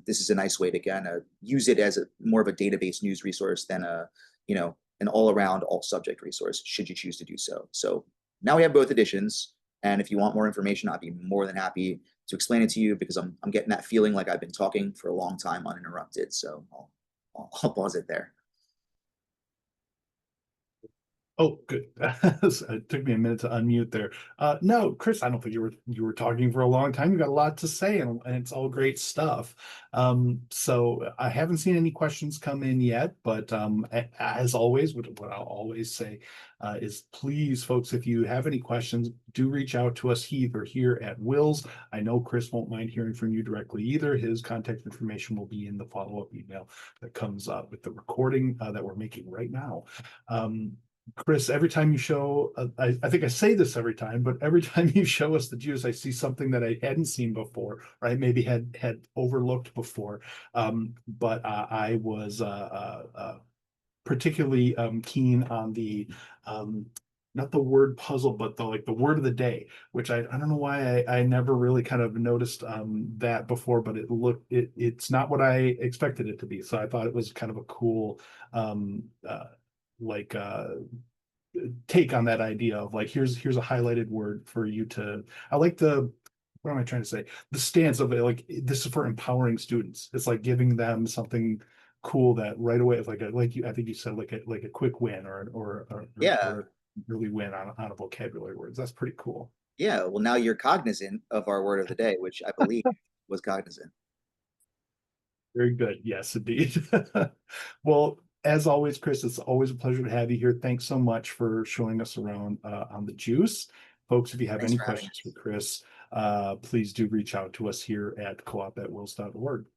this is a nice way to kind of use it as more of a database news resource than an all-around all subject resource, should you choose to do so. So now we have both editions, and if you want more information, I'd be more than happy to explain it to you, because I'm getting that feeling like I've been talking for a long time uninterrupted. So I'll pause it there. Oh, good. It took me a minute to unmute there. No, Chris, I don't think you were talking for a long time. You got a lot to say, and it's all great stuff. So I haven't seen any questions come in yet, but as always, what I'll always say is, please, folks, if you have any questions, do reach out to us either here at WiLS. I know Chris won't mind hearing from you directly either. His contact information will be in the follow-up email that comes up with the recording that we're making right now. Chris, every time you show, I think I say this every time, but every time you show us the juice, I see something that I hadn't seen before, right? Maybe had overlooked before. But I was particularly keen on the not the word puzzle, but the word of the day, which I don't know why I never really kind of noticed that before, but it's not what I expected it to be. So I thought it was kind of a cool like take on that idea of like, here's a highlighted word for you to. I like what am I trying to say? The stance of it, like this is for empowering students. It's like giving them something cool that right away is like I think you said like a quick win Yeah. or really win on a vocabulary words. That's pretty cool. Yeah. Well, now you're cognizant of our word of the day, which I believe was cognizant. Very good. Yes, indeed. Well, as always, Chris, it's always a pleasure to have you here. Thanks so much for showing us around on the juice. Folks, if you have Thanks any for having questions us. for Chris, please do reach out to us here at coop@wils.org.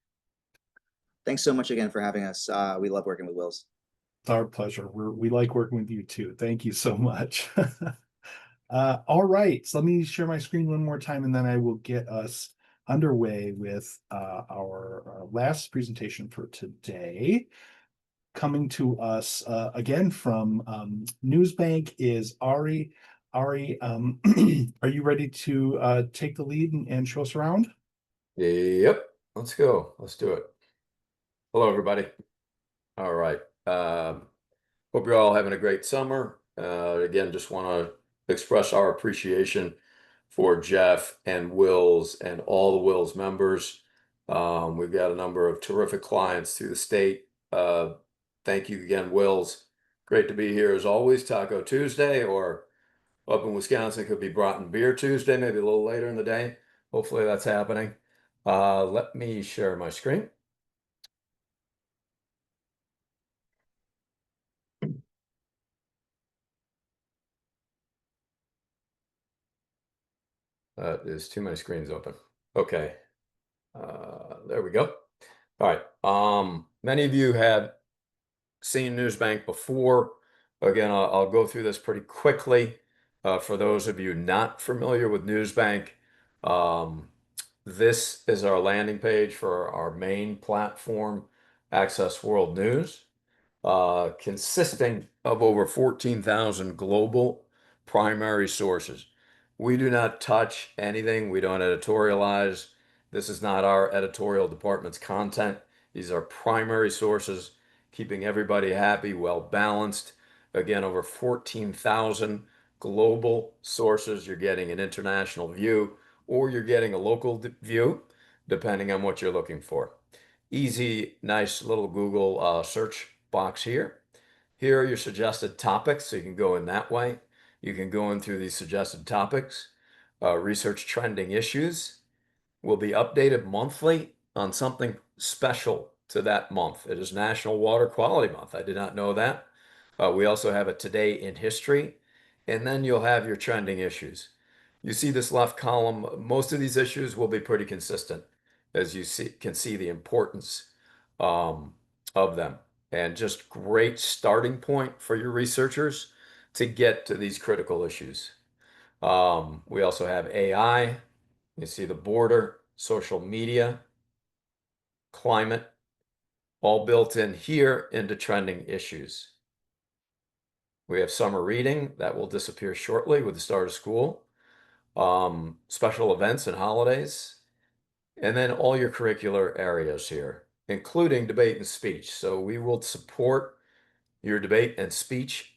Thanks so much again for having us. We love working with WiLS. It's our pleasure. We like working with you too. Thank you so much. All right, so let me share my screen one more time, and then I will get us underway with our last presentation for today. Coming to us again from NewsBank is Ari. Ari, are you ready to take the lead and show us around? Yep, let's go. Let's do it. Hello, everybody. All right. Hope you're all having a great summer. Again, just want to express our appreciation for Jeff and WiLS and all the WiLS members. We've got a number of terrific clients through the state. Thank you again, WiLS. Great to be here as always. Taco Tuesday, or up in Wisconsin, could be Broughton Beer Tuesday, maybe a little later in the day. Hopefully that's happening. Let me share my screen. There's too many screens open. Okay. There we go. All right. Many of you have seen NewsBank before. Again, I'll go through this pretty quickly. For those of you not familiar with NewsBank, this is our landing page for our main platform. Access World News, consisting of over 14,000 global primary sources. We do not touch anything. We don't editorialize. This is not our editorial department's content. These are primary sources, keeping everybody happy, well balanced. Again, over 14,000 global sources. You're getting an international view, or you're getting a local view, depending on what you're looking for. Easy, nice little Google search box here. Here are your suggested topics, so you can go in that way. You can go in through these suggested topics. Research trending issues will be updated monthly on something special to that month. It is National Water Quality Month. I did not know that. We also have a Today in History, and then you'll have your trending issues. You see this left column, most of these issues will be pretty consistent, as you can see the importance of them. And just great starting point for your researchers to get to these critical issues. We also have AI. You see the border, social media, climate, all built in here into trending issues. We have summer reading that will disappear shortly with the start of school. Special events and holidays, and then all your curricular areas here, including debate and speech. So we will support your debate and speech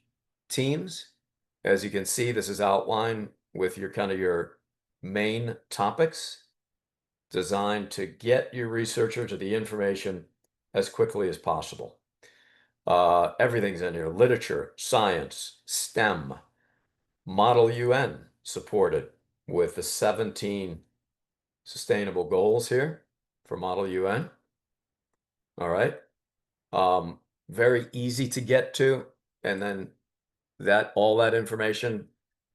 teams. As you can see, this is outlined with your your main topics designed to get your researcher to the information as quickly as possible. Everything's in here: literature, science, STEM, Model UN supported with the 17 sustainable goals here for Model UN. All right. Very easy to get to. And then all that information,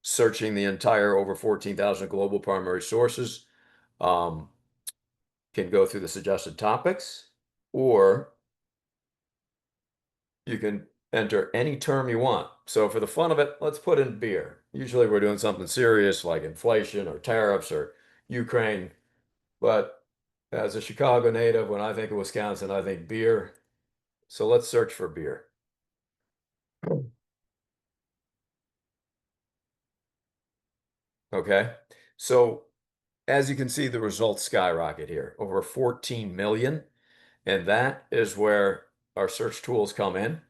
searching the entire over 14,000 global primary sources, can go through the suggested topics, or you can enter any term you want. So for the fun of it, let's put in beer. Usually we're doing something serious like inflation or tariffs or Ukraine. But as a Chicago native, when I think of Wisconsin, I think beer. So let's search for beer. Okay. So as you can see, the results skyrocket here, over 14 million. And that is where our search tools come in.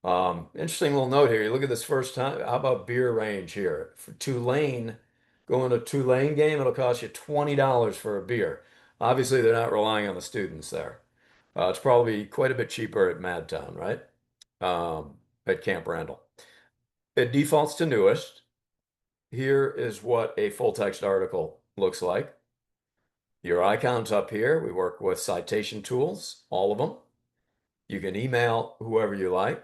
Interesting little note here. You look at this first time. How about beer range here? For Tulane, going to Tulane game, it'll cost you $20 for a beer. Obviously, they're not relying on the students there. It's probably quite a bit cheaper at Madtown, right? At Camp Randall. It defaults to newest. Here is what a full text article looks like. Your icons up here. We work with citation tools, all of them. You can email whoever you like.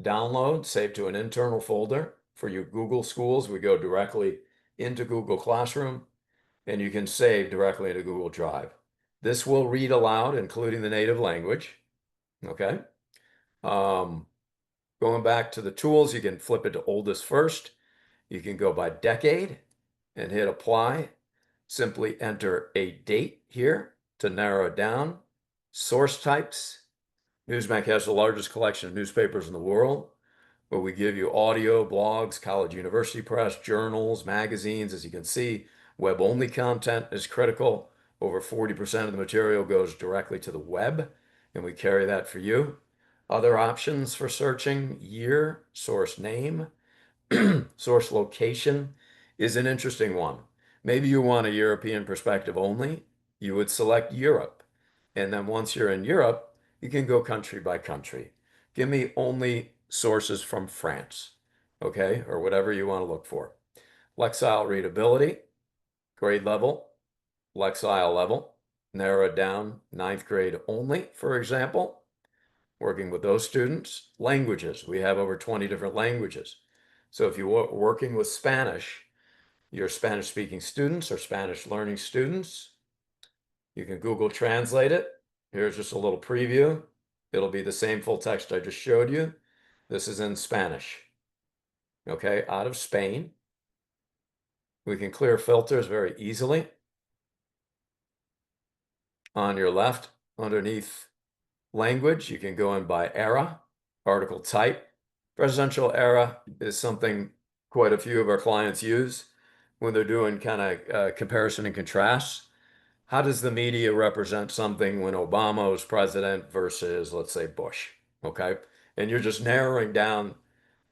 Download, save to an internal folder. For your Google schools, we go directly into Google Classroom, and you can save directly into Google Drive. This will read aloud, including the native language. Okay. Going back to the tools, you can flip it to oldest first. You can go by decade and hit apply. Simply enter a date here to narrow it down. Source types. NewsBank has the largest collection of newspapers in the world, where we give you audio, blogs, college university press, journals, magazines. As you can see, web-only content is critical. Over 40% of the material goes directly to the web, and we carry that for you. Other options for searching: year, source name, source location is an interesting one. Maybe you want a European perspective only. You would select Europe. And then once you're in Europe, you can go country by country. Give me only sources from France, okay? Or whatever you want to look for. Lexile readability, grade level, Lexile level, narrow it down, 9th grade only, for example. Working with those students. Languages, we have over 20 different languages. So if you're working with Spanish, your Spanish speaking students or Spanish learning students, you can Google Translate it. Here's just a little preview. It'll be the same full text I just showed you. This is in Spanish. Okay, out of Spain. We can clear filters very easily. On your left, underneath Language, you can go in by era, article type. Presidential era is something quite a few of our clients use when they're doing kind of comparison and contrast. How does the media represent something when Obama was president versus, let's say, Bush? Okay. And you're just narrowing down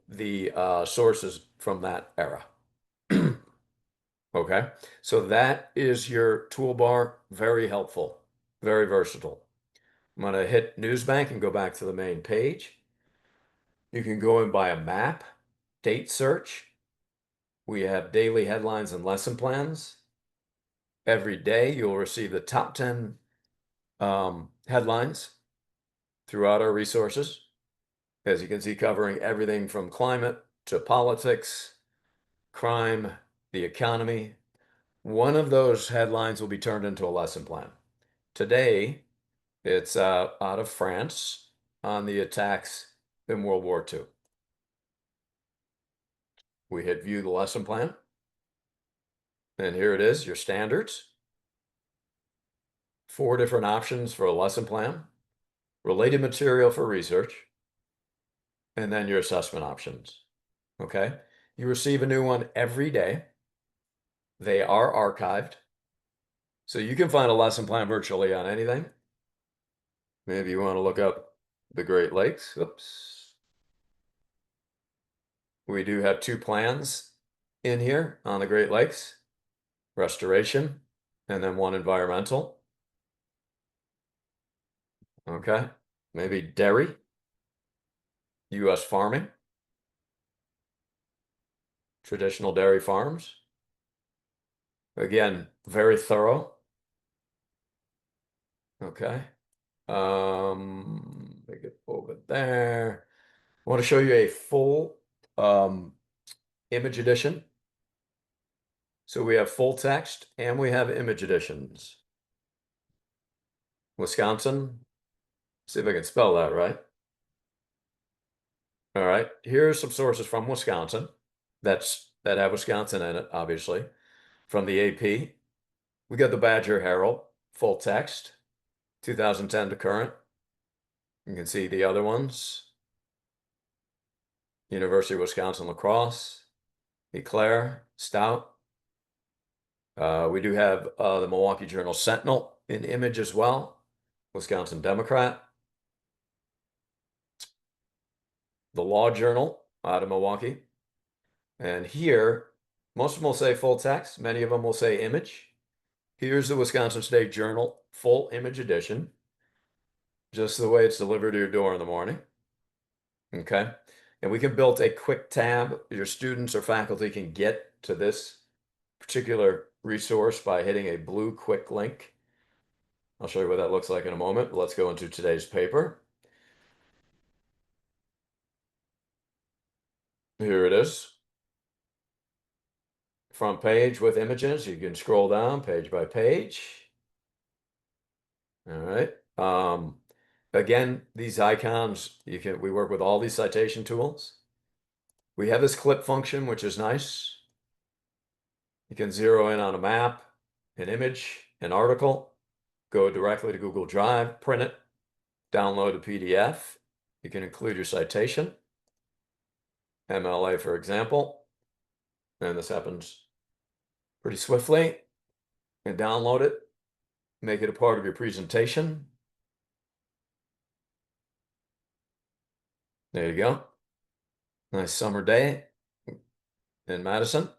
the sources from that era. Okay. So that is your toolbar. Very helpful, very versatile. I'm going to hit NewsBank and go back to the main page. You can go in by a map, date search. We have daily headlines and lesson plans. Every day you'll receive the top 10 headlines throughout our resources. As you can see, covering everything from climate to politics, crime, the economy. One of those headlines will be turned into a lesson plan. Today, it's out of France on the attacks in World War II. We hit view the lesson plan. And here it is, your standards. 4 different options for a lesson plan, related material for research, and then your assessment options. Okay. You receive a new one every day. They are archived. So you can find a lesson plan virtually on anything. Maybe you want to look up the Great Lakes. Oops. We do have 2 plans in here on the Great Lakes, restoration, and then 1 environmental. Okay. Maybe dairy, U.S. farming, traditional dairy farms. Again, very thorough. Okay. Make it over there. I want to show you a full image edition. So we have full text and we have image editions. Wisconsin. See if I can spell that right. All right. Here are some sources from Wisconsin that have Wisconsin in it, obviously. From the AP. We got the Badger Herald, full text, 2010 to current. You can see the other ones. University of Wisconsin Lacrosse, Eclair, Stout. We do have the Milwaukee Journal Sentinel in image as well. Wisconsin Democrat. The Law Journal out of Milwaukee. And here, most of them will say full text. Many of them will say image. Here's the Wisconsin State Journal, full image edition. Just the way it's delivered to your door in the morning. Okay. And we can build a quick tab. Your students or faculty can get to this particular resource by hitting a blue quick link. I'll show you what that looks like in a moment. Let's go into today's paper. Here it is. Front page with images. You can scroll down page by page. All right. Again, these icons, we work with all these citation tools. We have this clip function, which is nice. You can zero in on a map, an image, an article, go directly to Google Drive, print it, download a PDF. You can include your citation, MLA, for example, and this happens pretty swiftly, and download it, make it a part of your presentation. There you go. Nice summer day in Madison.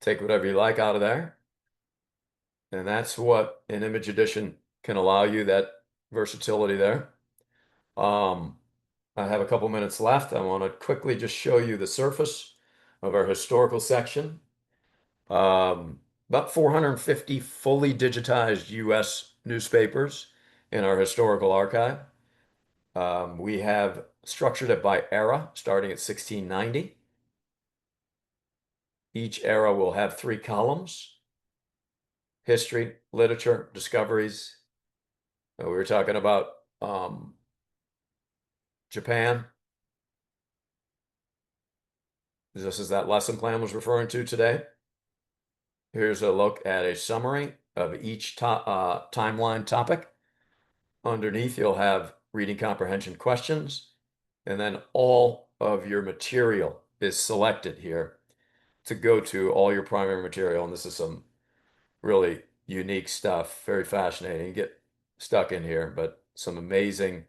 Take whatever you like out of there. And that's what an image edition can allow you, that versatility there. I have a couple minutes left. I want to quickly just show you the surface of our historical section. About 450 fully digitized U.S. newspapers in our historical archive. We have structured it by era, starting at 1690. Each era will have 3 columns: history, literature, discoveries. We were talking about Japan. This is that lesson plan was referring to today. Here's a look at a summary of each timeline topic. Underneath, you'll have reading comprehension questions, and then all of your material is selected here to go to all your primary material. And this is some really unique stuff, very fascinating. Get stuck in here, but some amazing,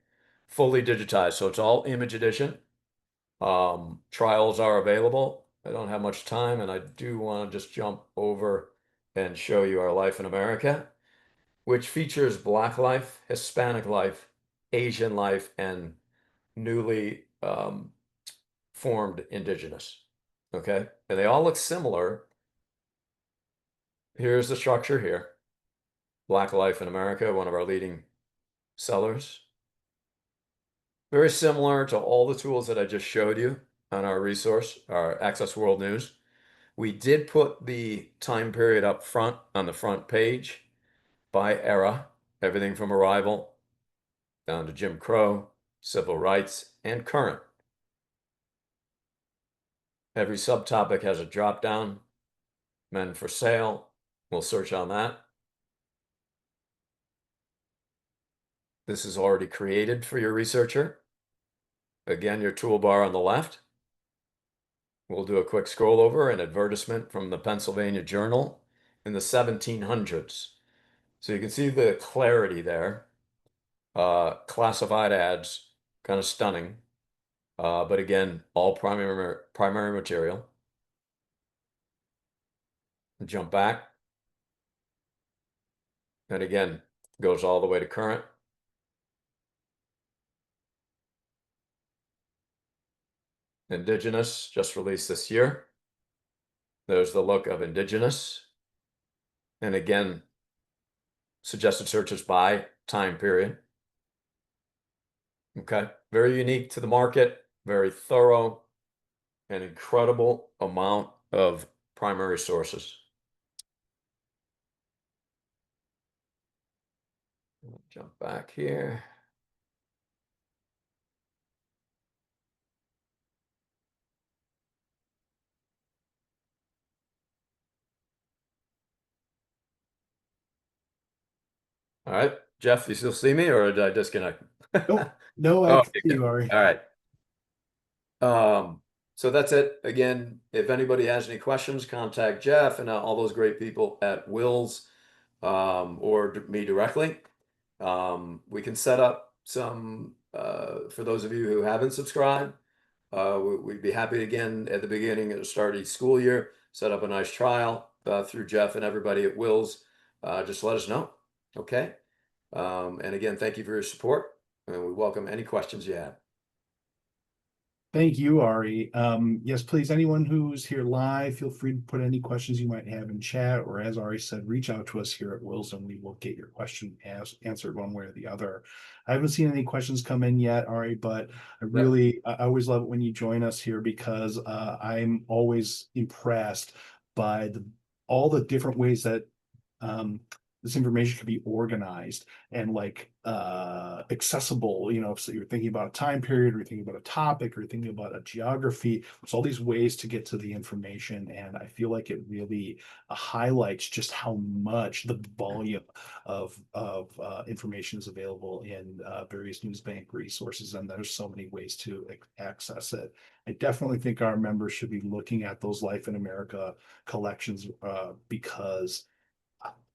fully digitized. So it's all image edition. Trials are available. I don't have much time, and I do want to just jump over and show you our Life in America, which features Black life, Hispanic life, Asian life, and newly formed indigenous. Okay, and they all look similar. Here's the structure here. Black Life in America, one of our leading sellers. Very similar to all the tools that I just showed you on our resource, our Access World News. We did put the time period up front on the front page by era, everything from arrival down to Jim Crow, civil rights, and current. Every subtopic has a drop down, men for sale. We'll search on that. This is already created for your researcher. Again, your toolbar on the left. We'll do a quick scroll over an advertisement from the Pennsylvania Journal in the 1700s. So you can see the clarity there. Classified ads, kind of stunning. But again, all primary material. Jump back. And again, goes all the way to current. Indigenous, just released this year. There's the look of indigenous. And again, suggested searches by time period. Okay, very unique to the market, very thorough, an incredible amount of primary sources. Jump back here. All right, Jeff, you still see me, or did I disconnect? Nope. No, I Oh, can see you, Ari. all right. So that's it. Again, if anybody has any questions, contact Jeff and all those great people at WiLS or me directly. We can set up some for those of you who haven't subscribed. We'd be happy again at the beginning of the start of each school year, set up a nice trial through Jeff and everybody at WiLS. Just let us know. Okay. And again, thank you for your support, and we welcome any questions you have. Thank you, Ari. Yes, please, anyone who's here live, feel free to put any questions you might have in chat, or as Ari said, reach out to us here at WiLS and we will get your question answered one way or the other. I haven't seen any questions come in yet, Ari, but I always love it when you join us here because I'm always impressed by all the different ways that this information can be organized and accessible, so you're thinking about a time period, or you're thinking about a topic, or you're thinking about a geography. There's all these ways to get to the information, and I feel like it really highlights just how much the volume of information is available in various NewsBank resources, and there's so many ways to access it. I definitely think our members should be looking at those Life in America collections because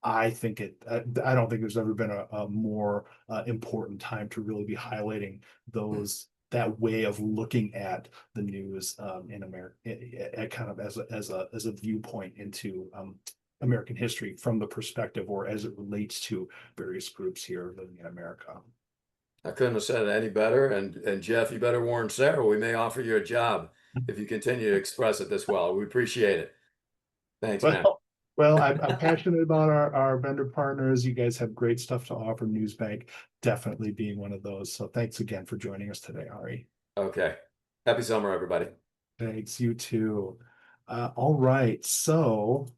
I think I don't think there's ever been a more important time to really be highlighting that way of looking at the news in America, kind of as a viewpoint into American history from the perspective, or as it relates to various groups here living in America. I couldn't have said it any better. And Jeff, you better warn Sarah. We may offer you a job if you continue to express it this well. We appreciate it. Thanks, man. Well, I'm passionate about our vendor partners. You guys have great stuff to offer, NewsBank definitely being one of those. So thanks again for joining us today, Ari. Okay. Happy summer, everybody. Thanks, you too. All right, so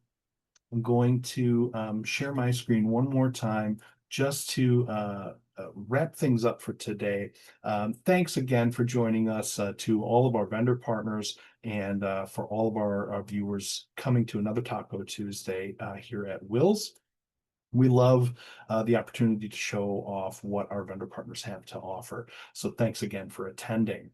I'm going to share my screen one more time just to wrap things up for today. Thanks again for joining us, to all of our vendor partners, and for all of our viewers coming to another Taco Tuesday here at WiLS. We love the opportunity to show off what our vendor partners have to offer. So thanks again for attending.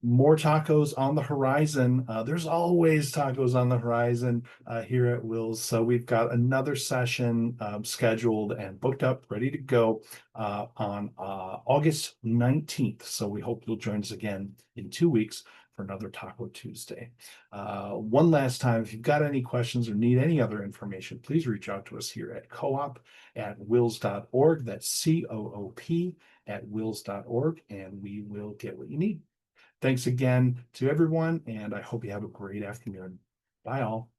More tacos on the horizon. There's always tacos on the horizon here at WiLS. So we've got another session scheduled and booked up, ready to go on August 19th. So we hope you'll join us again in 2 weeks for another Taco Tuesday. One last time, if you've got any questions or need any other information, please reach out to us here at coop@wils.org. That's COOP@wils.org, and we will get what you need. Thanks again to everyone, and I hope you have a great afternoon. Bye all.